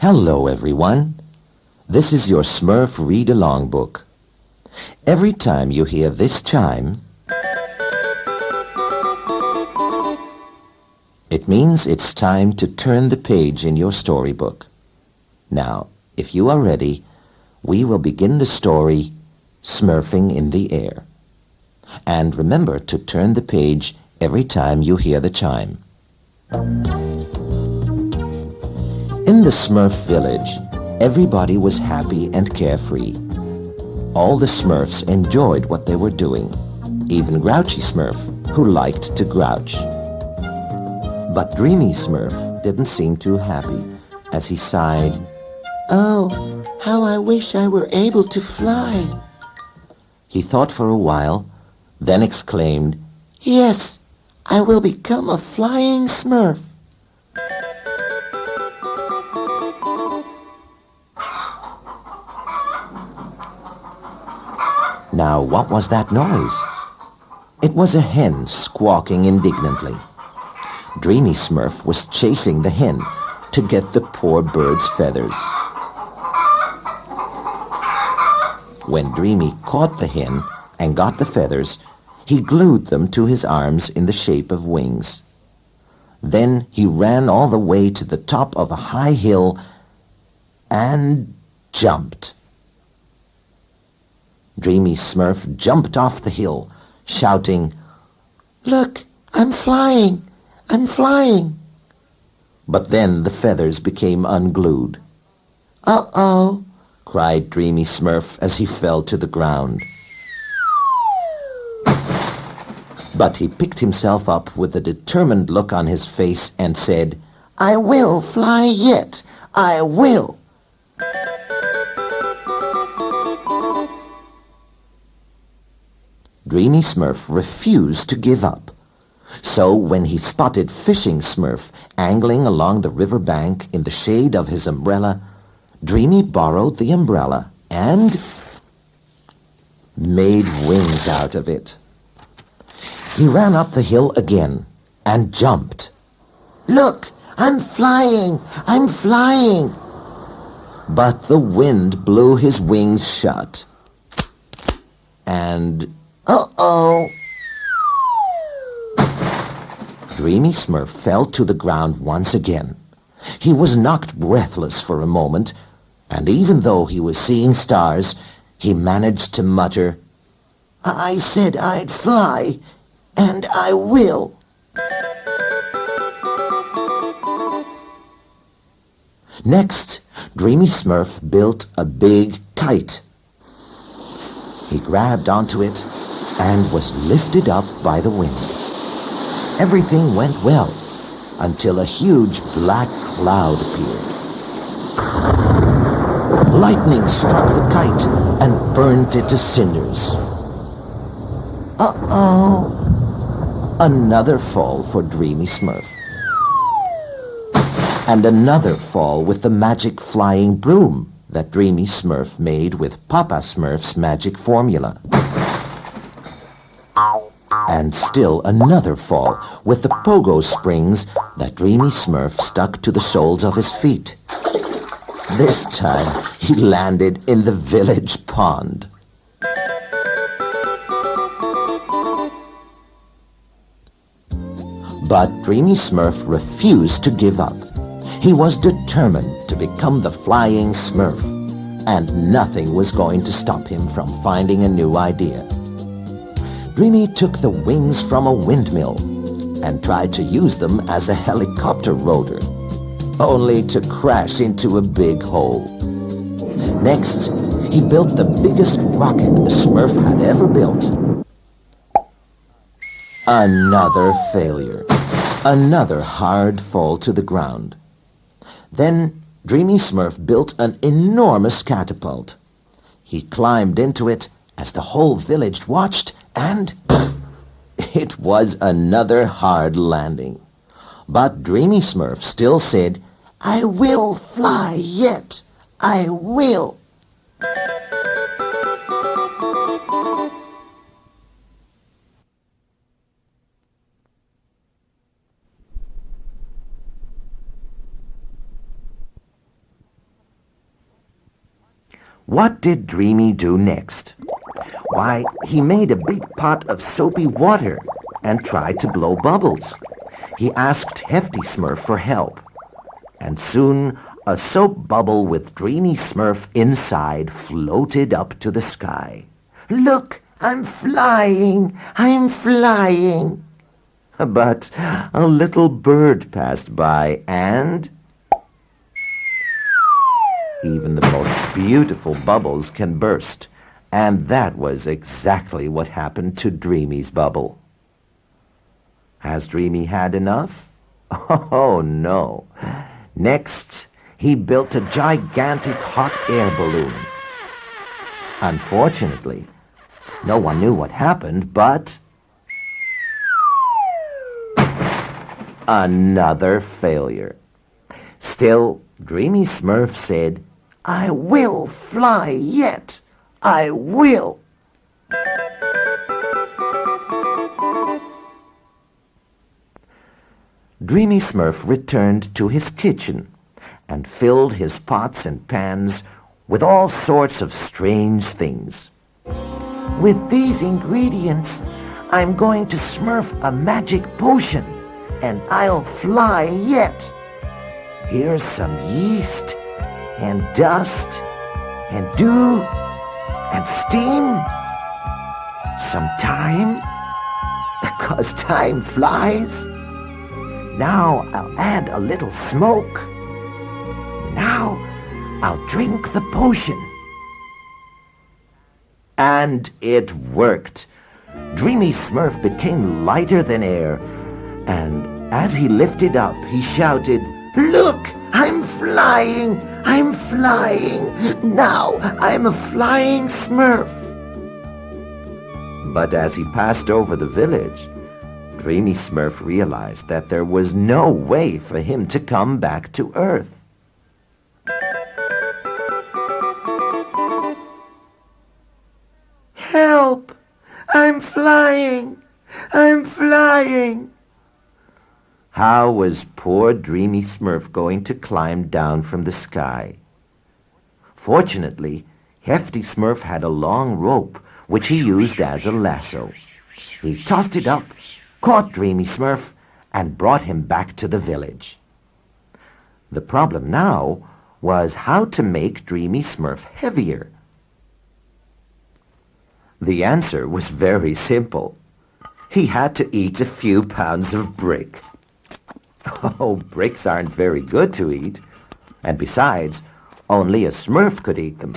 Hello, everyone. This is your Smurf read-along book. Every time you hear this chime, it means it's time to turn the page in your storybook. Now, if you are ready, we will begin the story, Smurfing in the Air. And remember to turn the page every time you hear the chime. In the Smurf village, everybody was happy and carefree. All the Smurfs enjoyed what they were doing, even Grouchy Smurf, who liked to grouch. But Dreamy Smurf didn't seem too happy as he sighed, "Oh, how I wish I were able to fly." He thought for a while, then exclaimed, "Yes, I will become a flying Smurf." Now, what was that noise? It was a hen squawking indignantly. Dreamy Smurf was chasing the hen to get the poor bird's feathers. When Dreamy caught the hen and got the feathers, he glued them to his arms in the shape of wings. Then he ran all the way to the top of a high hill and jumped. Dreamy Smurf jumped off the hill, shouting, "Look, I'm flying! I'm flying!" But then the feathers became unglued. "Uh-oh!" cried Dreamy Smurf as he fell to the ground. But he picked himself up with a determined look on his face and said, "I will fly yet! I will!" Dreamy Smurf refused to give up. So when he spotted Fishing Smurf angling along the river bank in the shade of his umbrella, Dreamy borrowed the umbrella and made wings out of it. He ran up the hill again and jumped. "Look, I'm flying! I'm flying!" But the wind blew his wings shut. And uh-oh! Dreamy Smurf fell to the ground once again. He was knocked breathless for a moment, and even though he was seeing stars, he managed to mutter, "I said I'd fly, and I will." Next, Dreamy Smurf built a big kite. He grabbed onto it and was lifted up by the wind. Everything went well until a huge black cloud appeared. Lightning struck the kite and burnt it to cinders. Uh-oh! Another fall for Dreamy Smurf. And another fall with the magic flying broom that Dreamy Smurf made with Papa Smurf's magic formula. And still another fall with the pogo springs that Dreamy Smurf stuck to the soles of his feet. This time he landed in the village pond. But Dreamy Smurf refused to give up. He was determined to become the flying Smurf, and nothing was going to stop him from finding a new idea. Dreamy took the wings from a windmill and tried to use them as a helicopter rotor, only to crash into a big hole. Next, he built the biggest rocket a Smurf had ever built. Another failure. Another hard fall to the ground. Then Dreamy Smurf built an enormous catapult. He climbed into it as the whole village watched, and it was another hard landing. But Dreamy Smurf still said, I will fly yet. I will. What did Dreamy do next? Why, he made a big pot of soapy water and tried to blow bubbles. He asked Hefty Smurf for help. And soon a soap bubble with Dreamy Smurf inside floated up to the sky. Look, I'm flying. I'm flying. But a little bird passed by and... Even the most beautiful bubbles can burst, and that was exactly what happened to Dreamy's bubble. Has Dreamy had enough? Oh, no. Next, he built a gigantic hot air balloon. Unfortunately, no one knew what happened, but... Another failure. Still, Dreamy Smurf said, I will fly yet. I will. Dreamy Smurf returned to his kitchen and filled his pots and pans with all sorts of strange things. With these ingredients, I'm going to smurf a magic potion, and I'll fly yet. Here's some yeast, and dust, and dew, and steam. Some time, because time flies. Now I'll add a little smoke. Now I'll drink the potion. And it worked. Dreamy Smurf became lighter than air, and as he lifted up, he shouted, Look! I'm flying! I'm flying! Now I'm a flying Smurf! But as he passed over the village, Dreamy Smurf realized that there was no way for him to come back to Earth. Help! I'm flying! I'm flying! How was poor Dreamy Smurf going to climb down from the sky? Fortunately, Hefty Smurf had a long rope which he used as a lasso. He tossed it up, caught Dreamy Smurf, and brought him back to the village. The problem now was how to make Dreamy Smurf heavier. The answer was very simple. He had to eat a few pounds of brick. Oh, bricks aren't very good to eat, and besides, only a Smurf could eat them.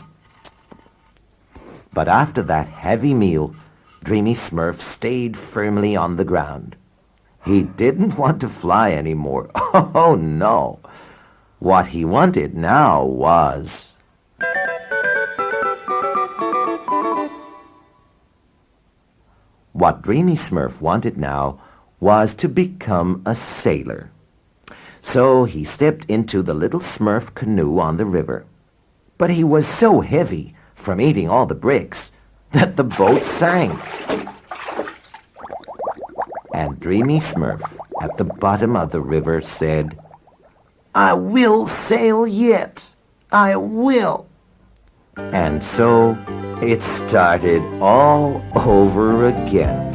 But after that heavy meal, Dreamy Smurf stayed firmly on the ground. He didn't want to fly anymore. Oh, no. What he wanted now was... What Dreamy Smurf wanted now was to become a sailor. So he stepped into the little Smurf canoe on the river. But he was so heavy from eating all the bricks that the boat sank. And Dreamy Smurf at the bottom of the river said, I will sail yet. I will. And so it started all over again.